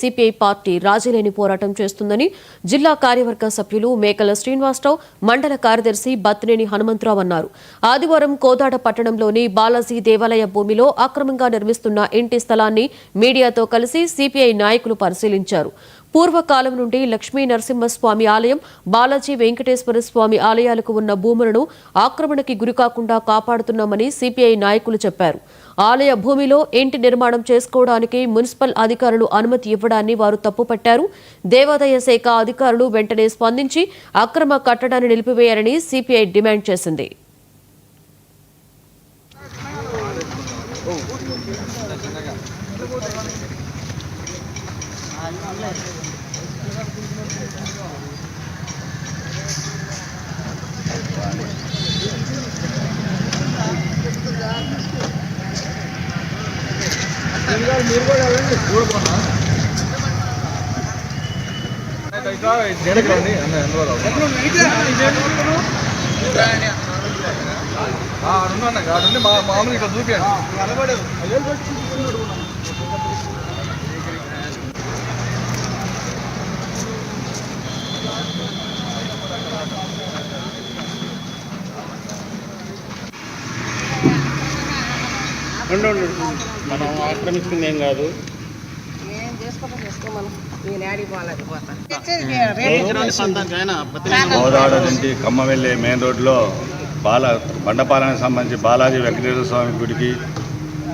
CPI party రాజీలేని పోరాటం చేస్తుందని జిల్లా కార్యవర్గ సభ్యులు మేకల శ్రీనివాసరావు, మండల కార్యదర్శి బత్తినేని హనుమంతరావు అన్నారు. ఆదివారం కోదాడ పట్టణంలోని బాలాజీ దేవాలయ భూమిలో అక్రమంగా నిర్మిస్తున్న ఇంటి స్థలాన్ని మీడియాతో కలిసి సిపిఐ నాయకులు పరిశీలించారు. పూర్వకాలం నుండి లక్ష్మీ నరసింహస్వామి ఆలయం, బాలాజీ వెంకటేశ్వర స్వామి ఆలయాలకు ఉన్న భూములను ఆక్రమణకి గురికాకుండా కాపాడుతున్నామని సిపిఐ నాయకులు చెప్పారు. ఆలయ భూమిలో ఇంటి నిర్మాణం చేసుకోవడానికి మున్సిపల్ అధికారులు అనుమతి ఇవ్వడాన్ని వారు తప్పుపట్టారు. దేవాదాయ శాఖ అధికారులు వెంటనే స్పందించి అక్రమ కట్టడాన్ని నిలిపివేయాలని సిపిఐ డిమాండ్ చేసింది. మామూలు ఇట్లా చూపించండి. మనం ఆక్రమించుకుంది ఏం కాదు. కోదాడ నుండి ఖమ్మం వెళ్ళే మెయిన్ రోడ్లో బండపాలనకు సంబంధించి బాలాజీ వెంకటేశ్వర స్వామి గుడికి,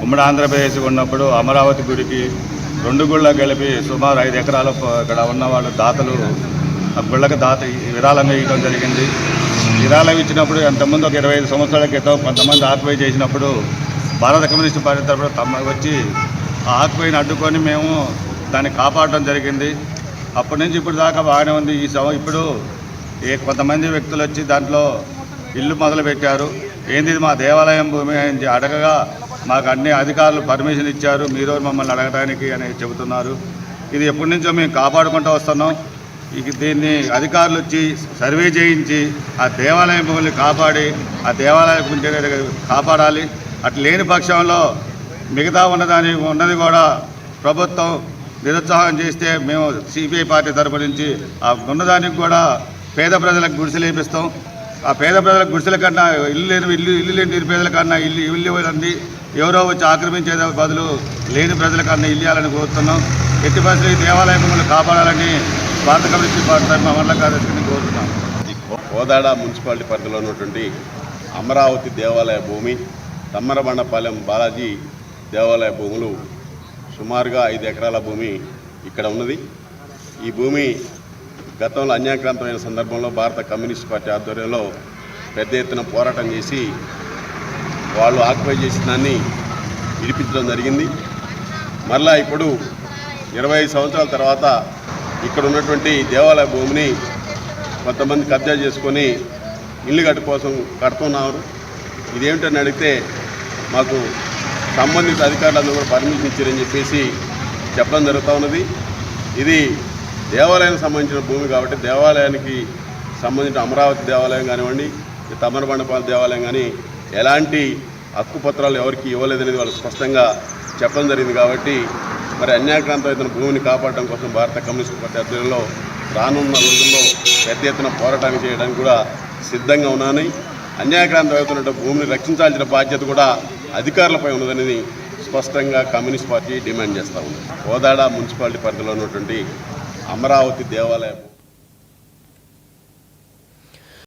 ఉమ్మడి ఆంధ్రప్రదేశ్ ఉన్నప్పుడు అమరావతి గుడికి 2 గుళ్ళ కలిపి సుమారు 5 ఎకరాలు ఇక్కడ ఉన్న వాళ్ళు దాతలు ఆ గుళ్ళకి విరాళంగా ఇవ్వడం జరిగింది. విరాళం ఇచ్చినప్పుడు అంతకుముందు ఒక 25 సంవత్సరాల క్రితం కొంతమంది ఆక్యుపై చేసినప్పుడు భారత కమ్యూనిస్టు పార్టీ తరఫున వచ్చి ఆ ఆక్యుపైని అడ్డుకొని మేము దాన్ని కాపాడడం జరిగింది. అప్పటి నుంచి ఇప్పుడు దాకా బాగానే ఉంది. ఇప్పుడు కొంతమంది వ్యక్తులు వచ్చి దాంట్లో ఇల్లు మొదలుపెట్టారు. ఏంది మా దేవాలయం భూమి అని అడగగా మాకు అన్ని అధికారులు పర్మిషన్ ఇచ్చారు, మీరు మమ్మల్ని అడగడానికి అని చెబుతున్నారు. ఇది ఎప్పటి నుంచో మేము కాపాడుకుంటూ వస్తున్నాం. దీన్ని అధికారులు వచ్చి సర్వే చేయించి ఆ దేవాలయం భూమిని కాపాడి ఆ దేవాలయం కాపాడాలి. అట్లా లేని పక్షంలో మిగతా ఉన్నది కూడా ప్రభుత్వం నిరుత్సాహం చేస్తే మేము సిపిఐ పార్టీ తరపు నుంచి ఆ ఉన్నదానికి కూడా పేద ప్రజలకు గుడిసెలు వేపిస్తాం. ఆ పేద ప్రజలకు గుడిసెల కన్నా ఇల్లు లేని నిరుపేదల కన్నా ఇల్లు ఇవ్వాలండి. ఎవరో వచ్చి ఆక్రమించే బదులు లేని ప్రజల కన్నా ఇల్లు ఇవ్వాలని కోరుతున్నాం. ఎట్టి పరిస్థితులు దేవాలయం భూములు కాపాడాలని భారత కమ్యూనిస్ట్ పార్టీ తరఫున మండల కార్యదర్శిని కోరుతున్నాం. కోదాడ మున్సిపాలిటీ పరిధిలో ఉన్నటువంటి అమరావతి దేవాలయ భూమి, తమ్మరబండపాలెం బాలాజీ దేవాలయ భూములు సుమారుగా 5 ఎకరాల భూమి ఇక్కడ ఉన్నది. ఈ భూమి గతంలో అన్యాక్రాంతమైన సందర్భంలో భారత కమ్యూనిస్ట్ పార్టీ ఆధ్వర్యంలో పెద్ద ఎత్తున పోరాటం చేసి వాళ్ళు ఆక్యుపై చేసిన దాన్ని విడిపించడం జరిగింది. మరలా ఇప్పుడు 25 సంవత్సరాల తర్వాత ఇక్కడ ఉన్నటువంటి దేవాలయ భూమిని కొంతమంది కబ్జా చేసుకొని ఇల్లు కడుతున్నారు. ఇదేమిటని అడిగితే మాకు సంబంధిత అధికారులందరూ కూడా పర్మిషన్ ఇచ్చారని చెప్పేసి చెప్పడం జరుగుతూ ఉన్నది. ఇది దేవాలయానికి సంబంధించిన భూమి కాబట్టి దేవాలయానికి సంబంధించిన అమరావతి దేవాలయం కానివ్వండి, తమ్మరబండపాలెం దేవాలయం కానీ ఎలాంటి హక్కుపత్రాలు ఎవరికి ఇవ్వలేదనేది వాళ్ళు స్పష్టంగా చెప్పడం జరిగింది. కాబట్టి మరి అన్యాక్రాంతమైన భూమిని కాపాడడం కోసం భారత కమ్యూనిస్ట్ పార్టీ ఆధ్వర్యంలో రానున్న రోజుల్లో పెద్ద ఎత్తున పోరాటాన్ని చేయడానికి కూడా సిద్ధంగా ఉన్నానని, అన్యాక్రాంతమవుతున్న భూమిని రక్షించాల్సిన బాధ్యత కూడా అధికారులపై ఉన్నదనేది స్పష్టంగా కమ్యూనిస్ట్ పార్టీ డిమాండ్ చేస్తూ ఉంది. కోదాడ మున్సిపాలిటీ పరిధిలో ఉన్నటువంటి అమరావతి దేవాలయం